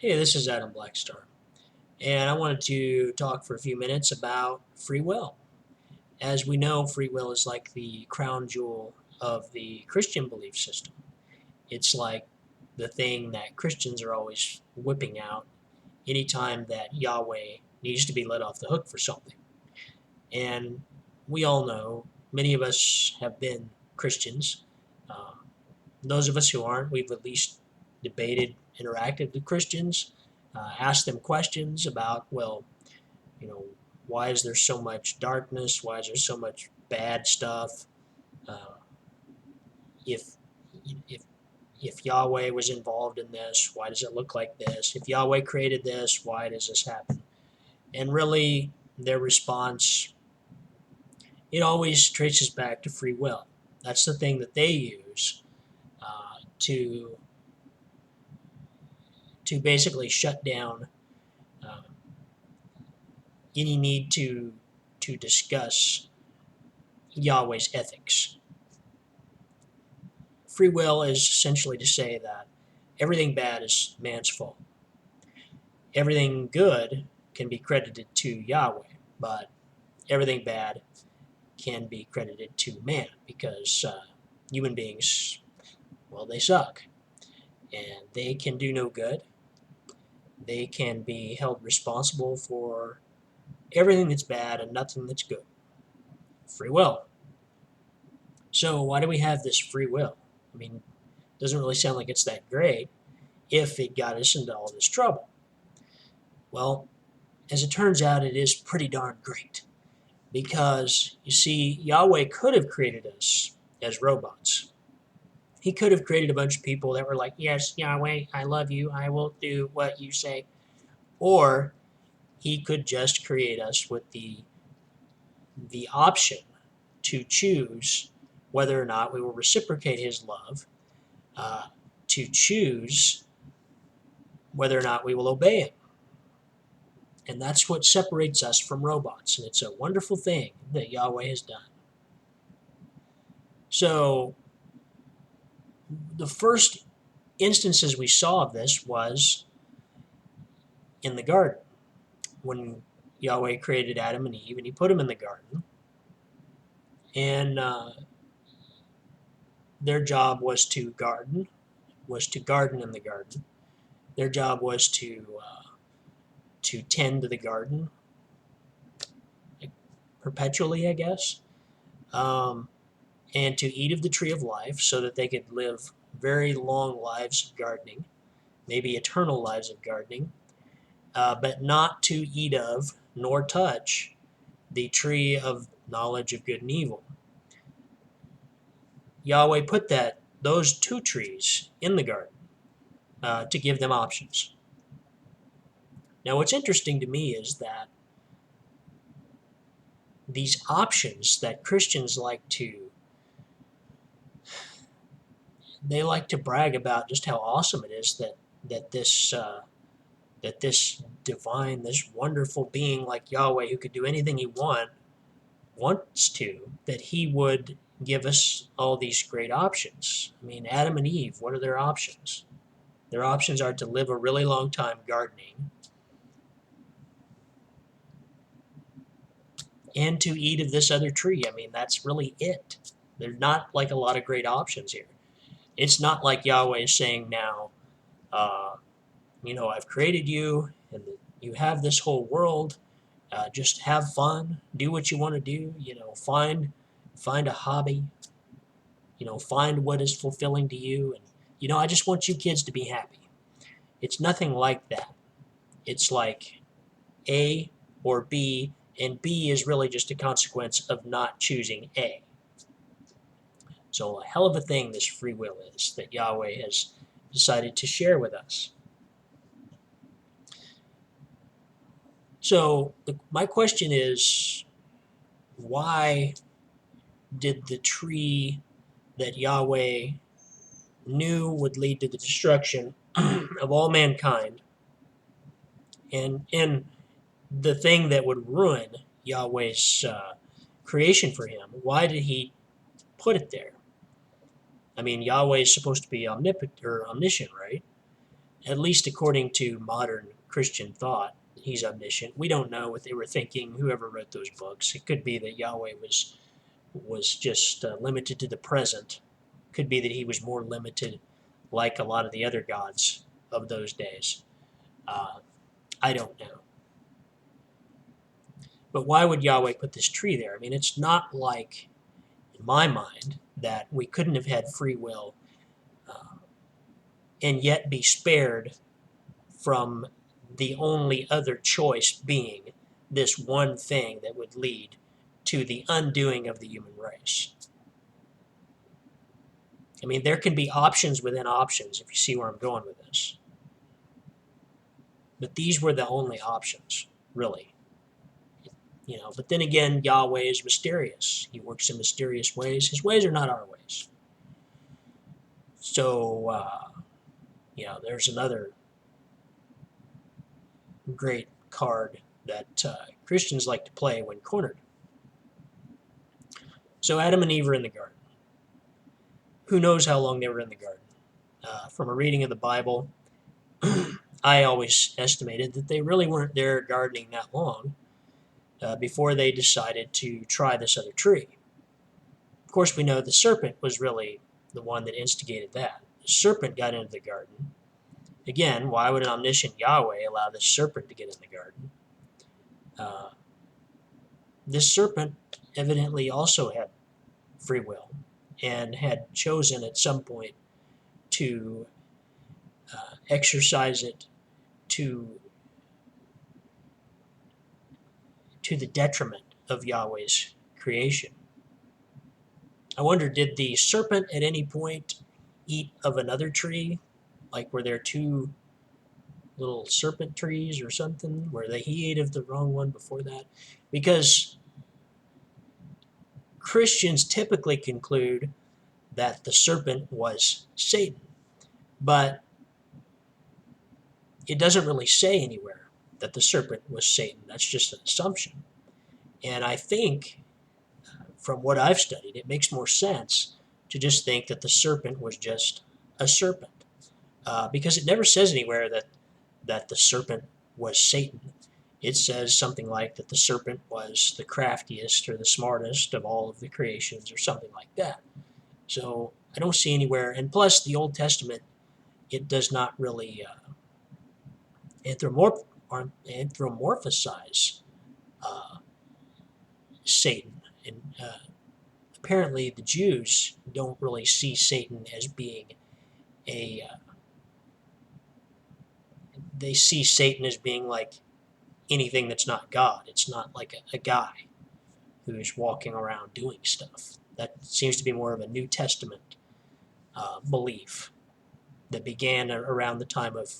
Hey, this is Adam Blackstar, and I wanted to talk for a few minutes about free will. As we know, free will is like the crown jewel of the Christian belief system. It's like the thing that Christians are always whipping out anytime that Yahweh needs to be let off the hook for something. And we all know, many of us have been Christians. Uh, those of us who aren't, we've at least debated, interacted with Christians, asked them questions about, well, you know, why is there so much darkness? Why is there so much bad stuff? Uh, if if if Yahweh was involved in this, why does it look like this? If Yahweh created this, why does this happen? And really, their response, it always traces back to free will. That's the thing that they use to basically shut down uh, any need to discuss Yahweh's ethics. Free will is essentially to say that everything bad is man's fault. Everything good can be credited to Yahweh, but everything bad can be credited to man because human beings, well, they suck and they can do no good. They can be held responsible for everything that's bad and nothing that's good. Free will. So, why do we have this free will? I mean, it doesn't really sound like it's that great if it got us into all this trouble. Well, as it turns out, it is pretty darn great because you see, Yahweh could have created us as robots. He could have created a bunch of people that were like, yes, Yahweh, I love you, I will do what you say. Or he could just create us with the option to choose whether or not we will reciprocate his love, uh, to choose whether or not we will obey him. And that's what separates us from robots. And it's a wonderful thing that Yahweh has done. So, the first instances we saw of this was in the garden when Yahweh created Adam and Eve and he put them in the garden. And their job was to garden in the garden. Their job was to tend to the garden perpetually, I guess, um, and to eat of the tree of life so that they could live very long lives of gardening, maybe eternal lives of gardening, but not to eat of nor touch the tree of knowledge of good and evil. Yahweh put those two trees in the garden to give them options. Now, what's interesting to me is that these options that Christians they like to brag about just how awesome it is that this divine, this wonderful being like Yahweh who could do anything he wants to, that he would give us all these great options. I mean, Adam and Eve, what are their options? Their options are to live a really long time gardening and to eat of this other tree. I mean, that's really it. There's not like a lot of great options here. It's not like Yahweh is saying now, uh, I've created you and you have this whole world. Just have fun, do what you want to do. Find a hobby. Find what is fulfilling to you, and I just want you kids to be happy. It's nothing like that. It's like A or B, and B is really just a consequence of not choosing A. So a hell of a thing this free will is that Yahweh has decided to share with us. So my question is, why did the tree that Yahweh knew would lead to the destruction of all mankind and the thing that would ruin Yahweh's creation for him, why did he put it there? I mean, Yahweh is supposed to be omnipotent or omniscient, right? at least according to modern Christian thought, he's omniscient. We don't know what they were thinking, whoever wrote those books. It could be that Yahweh was just limited to the present. Could be that he was more limited, like a lot of the other gods of those days. I don't know. But why would Yahweh put this tree there? I mean, it's not like, in my mind, that we couldn't have had free will and yet be spared from the only other choice being this one thing that would lead to the undoing of the human race. I mean, there can be options within options, if you see where I'm going with this. But these were the only options, really. But then again, Yahweh is mysterious. He works in mysterious ways. His ways are not our ways. So, there's another great card that Christians like to play when cornered. So Adam and Eve are in the garden. Who knows how long they were in the garden? From a reading of the Bible, I always estimated that they really weren't there gardening that long before they decided to try this other tree. Of course, we know the serpent was really the one that instigated that. The serpent got into the garden. Again, why would an omniscient Yahweh allow this serpent to get in the garden? This serpent evidently also had free will and had chosen at some point to exercise it to the detriment of Yahweh's creation. I wonder, did the serpent at any point eat of another tree? Like, were there two little serpent trees or something? He ate of the wrong one before that? Because Christians typically conclude that the serpent was Satan. But it doesn't really say anywhere that the serpent was Satan. That's just an assumption. And I think, from what I've studied, it makes more sense to just think that the serpent was just a serpent. Because it never says anywhere that the serpent was Satan. It says something like that the serpent was the craftiest or the smartest of all of the creations or something like that. So I don't see anywhere, and plus the Old Testament, it does not really anthropomorphize Satan. And apparently the Jews don't really see Satan as being they see Satan as being like anything that's not God. It's not like a guy who's walking around doing stuff. That seems to be more of a New Testament belief that began around the time of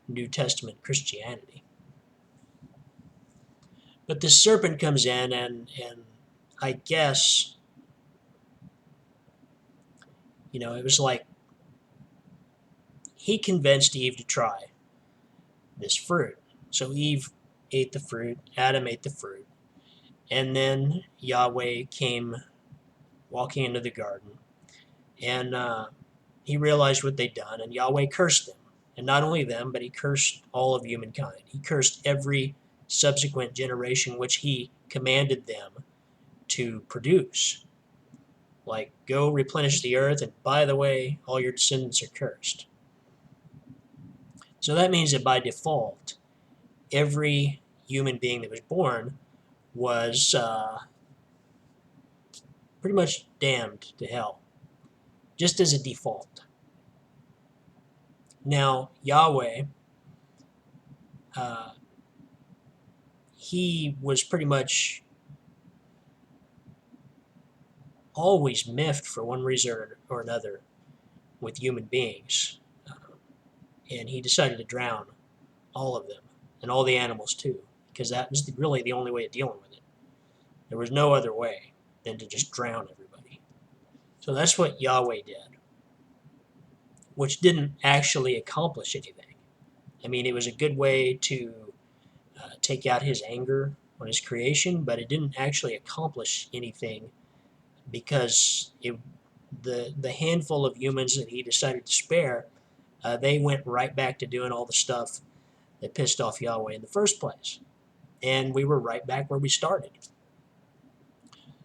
New Testament Christianity. But this serpent comes in, and I guess, it was like he convinced Eve to try this fruit. So Eve ate the fruit, Adam ate the fruit, and then Yahweh came walking into the garden, and he realized what they'd done, and Yahweh cursed them. And not only them, but he cursed all of humankind. He cursed every subsequent generation which he commanded them to produce. Like, go replenish the earth, and by the way, all your descendants are cursed. So that means that by default, every human being that was born was pretty much damned to hell, just as a default. Now, Yahweh, he was pretty much always miffed for one reason or another with human beings. And he decided to drown all of them, and all the animals too, because that was really the only way of dealing with it. There was no other way than to just drown everybody. So that's what Yahweh did, which didn't actually accomplish anything. I mean, it was a good way to take out his anger on his creation, but it didn't actually accomplish anything, because the handful of humans that he decided to spare They went right back to doing all the stuff that pissed off Yahweh in the first place. And we were right back where we started.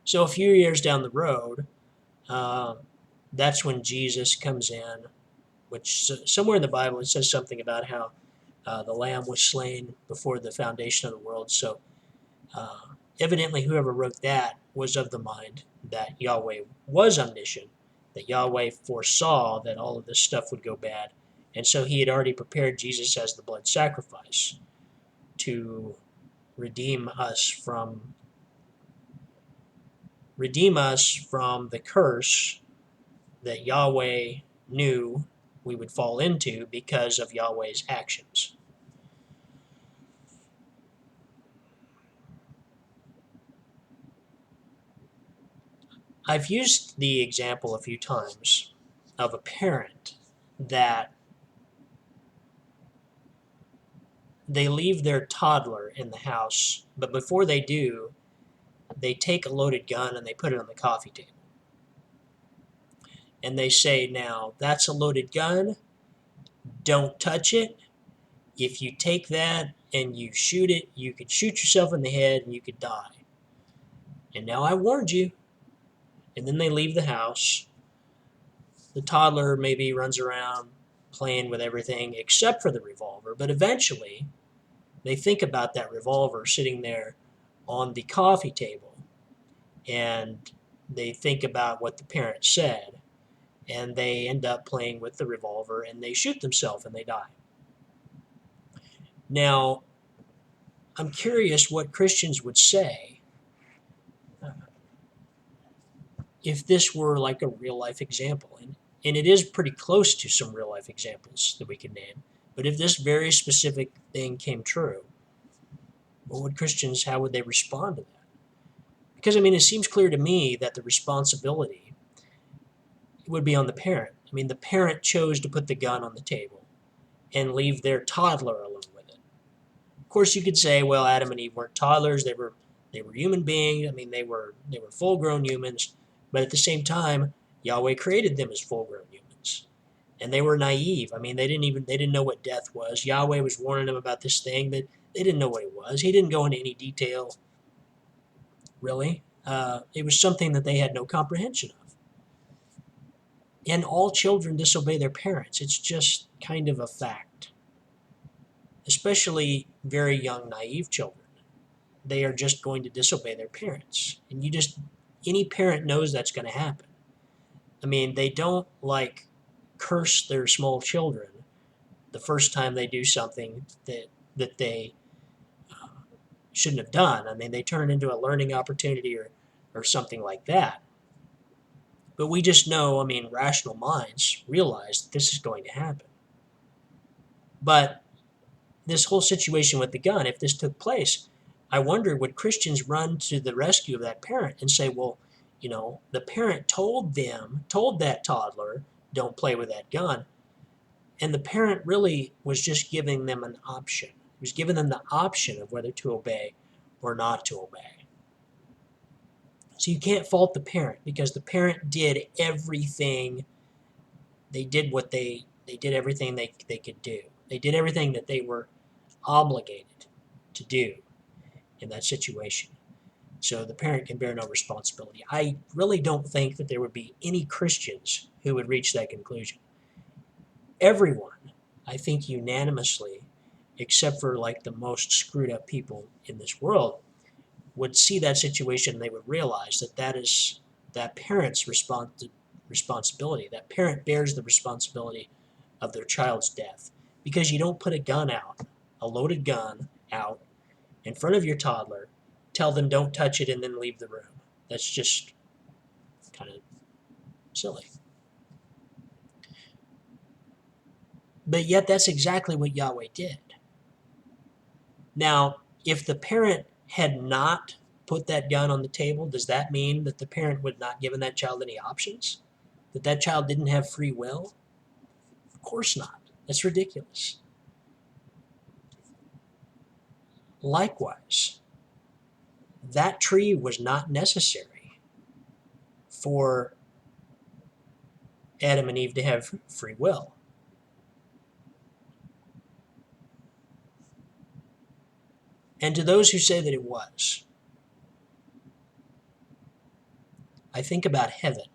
So a few years down the road, that's when Jesus comes in, which somewhere in the Bible it says something about how the Lamb was slain before the foundation of the world. So evidently, whoever wrote that was of the mind that Yahweh was omniscient, that Yahweh foresaw that all of this stuff would go bad. And so he had already prepared Jesus as the blood sacrifice to redeem us from the curse that Yahweh knew we would fall into because of Yahweh's actions. I've used the example a few times of a parent that they leave their toddler in the house, but before they do, they take a loaded gun and they put it on the coffee table. And they say, now, that's a loaded gun. Don't touch it. If you take that and you shoot it, you could shoot yourself in the head and you could die. And now I warned you. And then they leave the house. The toddler maybe runs around playing with everything except for the revolver, but eventually they think about that revolver sitting there on the coffee table, and they think about what the parent said, and they end up playing with the revolver, and they shoot themselves and they die. Now, I'm curious what Christians would say if this were like a real-life example, and it is pretty close to some real-life examples that we could name. But if this very specific thing came true, what would Christians, how would they respond to that? Because, I mean, it seems clear to me that the responsibility would be on the parent. I mean, the parent chose to put the gun on the table and leave their toddler alone with it. Of course, you could say, well, Adam and Eve weren't toddlers. They were human beings. I mean, they were full-grown humans. But at the same time, Yahweh created them as full-grown humans. And they were naive. I mean, they didn't know what death was. Yahweh was warning them about this thing, but they didn't know what it was. He didn't go into any detail, really. It was something that they had no comprehension of. And all children disobey their parents. It's just kind of a fact. Especially very young, naive children. They are just going to disobey their parents. And any parent knows that's going to happen. I mean, they don't curse their small children the first time they do something that they shouldn't have done. I mean, they turn it into a learning opportunity or something like that. But we just know, I mean, rational minds realize that this is going to happen. But this whole situation with the gun, if this took place, I wonder, would Christians run to the rescue of that parent and say, well, the parent told that toddler, don't play with that gun. And the parent really was just giving them an option. He was giving them the option of whether to obey or not to obey. So you can't fault the parent, because the parent did everything. They did everything they could do. They did everything that they were obligated to do in that situation. So the parent can bear no responsibility. I really don't think that there would be any Christians who would reach that conclusion. Everyone, I think unanimously, except for the most screwed up people in this world, would see that situation and they would realize that is that parent's responsibility. That parent bears the responsibility of their child's death, because you don't put a loaded gun out in front of your toddler, tell them don't touch it, and then leave the room. That's just kind of silly. But yet that's exactly what Yahweh did. Now, if the parent had not put that gun on the table, does that mean that the parent would not given that child any options? That child didn't have free will? Of course not. That's ridiculous. Likewise, that tree was not necessary for Adam and Eve to have free will. And to those who say that it was, I think about heaven.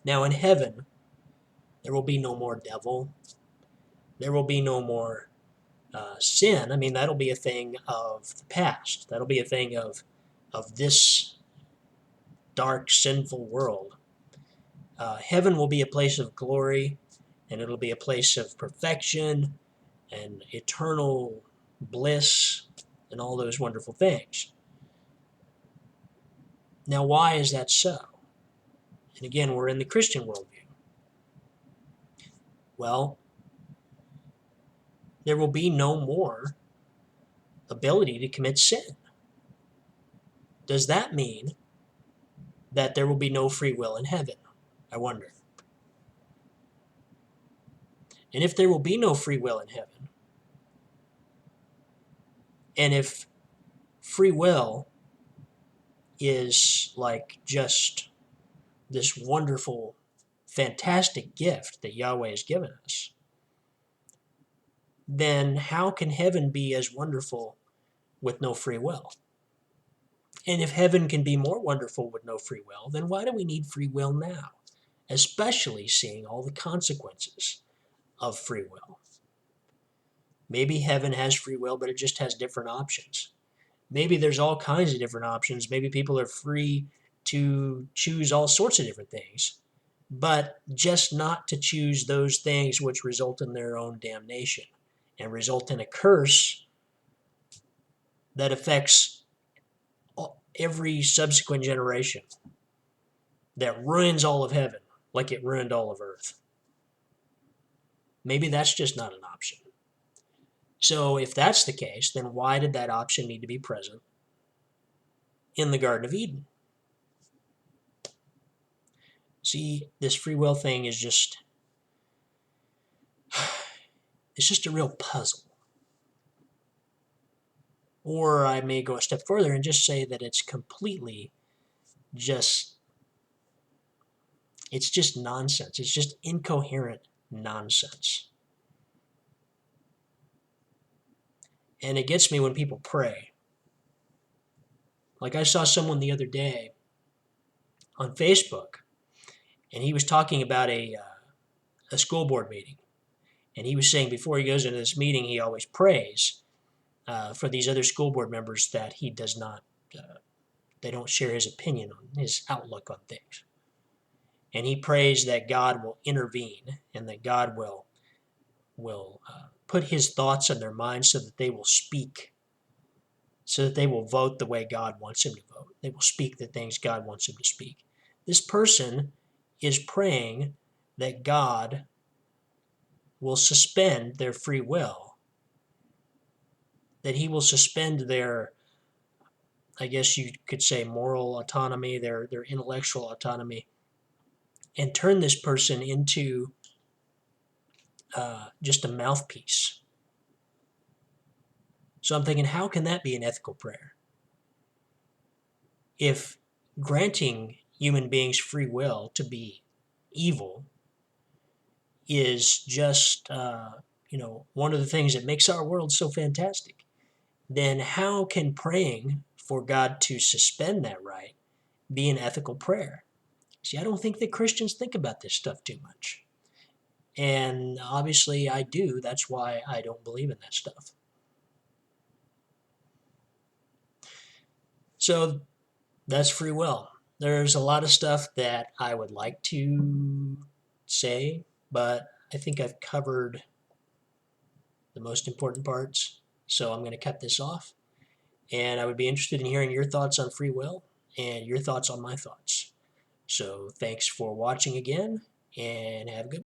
Now, in heaven, there will be no more devil. There will be no more sin. I mean, that'll be a thing of the past. That'll be a thing of this dark, sinful world. Heaven will be a place of glory, and it'll be a place of perfection and eternal bliss and all those wonderful things. Now, why is that so? And again, we're in the Christian worldview. Well, there will be no more ability to commit sin. Does that mean that there will be no free will in heaven? I wonder. And if there will be no free will in heaven, and if free will is like just this wonderful, fantastic gift that Yahweh has given us, then how can heaven be as wonderful with no free will? And if heaven can be more wonderful with no free will, then why do we need free will now? Especially seeing all the consequences of free will. Maybe heaven has free will, but it just has different options. Maybe there's all kinds of different options. Maybe people are free to choose all sorts of different things, but just not to choose those things which result in their own damnation and result in a curse that affects every subsequent generation, that ruins all of heaven like it ruined all of earth. Maybe that's just not an option. So if that's the case, then why did that option need to be present in the Garden of Eden? See, this free will thing is just, it's just a real puzzle. Or I may go a step further and just say that it's completely just, it's just nonsense. It's just incoherent nonsense. And it gets me when people pray. Like I saw someone the other day on Facebook, and he was talking about a school board meeting. And he was saying before he goes into this meeting, he always prays for these other school board members that he does not, they don't share his opinion on his outlook on things. And he prays that God will intervene and that God will put his thoughts in their minds so that they will speak, so that they will vote the way God wants him to vote. They will speak the things God wants him to speak. This person is praying that God will suspend their free will, that he will suspend their, I guess you could say, moral autonomy, their intellectual autonomy, and turn this person into just a mouthpiece. So I'm thinking, how can that be an ethical prayer? If granting human beings free will to be evil is just, one of the things that makes our world so fantastic, then how can praying for God to suspend that right be an ethical prayer? See, I don't think that Christians think about this stuff too much. And obviously I do. That's why I don't believe in that stuff. So that's free will. There's a lot of stuff that I would like to say, but I think I've covered the most important parts. So I'm going to cut this off. And I would be interested in hearing your thoughts on free will and your thoughts on my thoughts. So thanks for watching again, and have a good